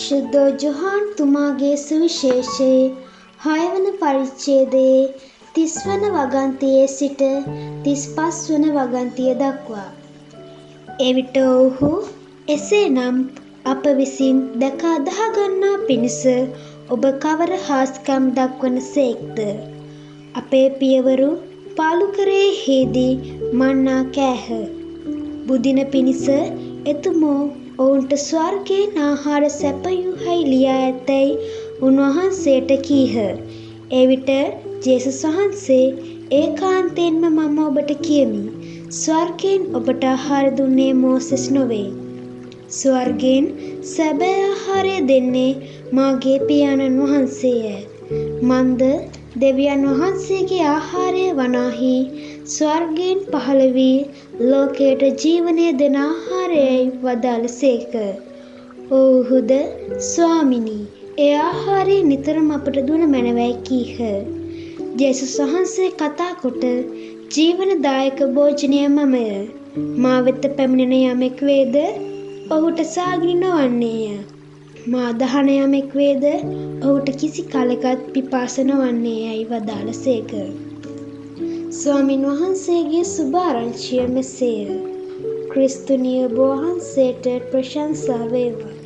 විශුද්ධ ජොහාන් තුමාගේ සුවිශේෂයේ 6 වන පරිච්ඡේදයේ 30 වන වගන්තියේ සිට 35 වන වගන්තිය දක්වා. එවිට ඔවුහු එසේනම් අප විසින් දැක අදහා ගන්නා පිණිස ඔබ කවර හාස්කම් දක්වන සේක්ද? අපේ පියවරු පාලුකරයෙහිදී මන්නා කෑහ. බුදින පිණිස එතුමෝ ඔවුන්ට ස්වර්ගයෙන් ආහාර සැපයූහයි ලියා ඇතැයි උන්වහන්සේට කීහ. එවිට ජේසුස් වහන්සේ ඒකාන්තයෙන්ම මම ඔබට කියමි, ස්වර්ගයෙන් ඔබට ආහාර දුන්නේ මෝසෙස් නොවේ. ස්වර්ගයෙන් සැබෑ ආහාරය දෙන්නේ මාගේ පියාණන් වහන්සේය. මන්ද දෙවියන් වහන්සේගේ ආහාරය වනාහි ස්වර්ගයෙන් පහළ වී ලෝකයට ජීවනය දෙන ආහාරයයි වදාළසේක. ඔව්හුද ස්වාමිනී, ඒ ආහාරය නිතරම අපට දුන මැනවයි කීහ. ජේසුස් වහන්සේ කතා කොට ජීවනදායක භෝජනය මමය. මා වෙත පැමිණෙන යමෙක් වේද ඔහුට සාගිනි නොවන්නේය. මා දහන යමෙක් වේද ඔහුට කිසි කලෙකත් පිපාස නොවන්නේ යයි වදාළසේක. ස්වාමින් වහන්සේගේ සුභාරංචිය මෙසේය. ක්‍රිස්තුනිය ඔබ වහන්සේට ප්‍රශංසා වේවා.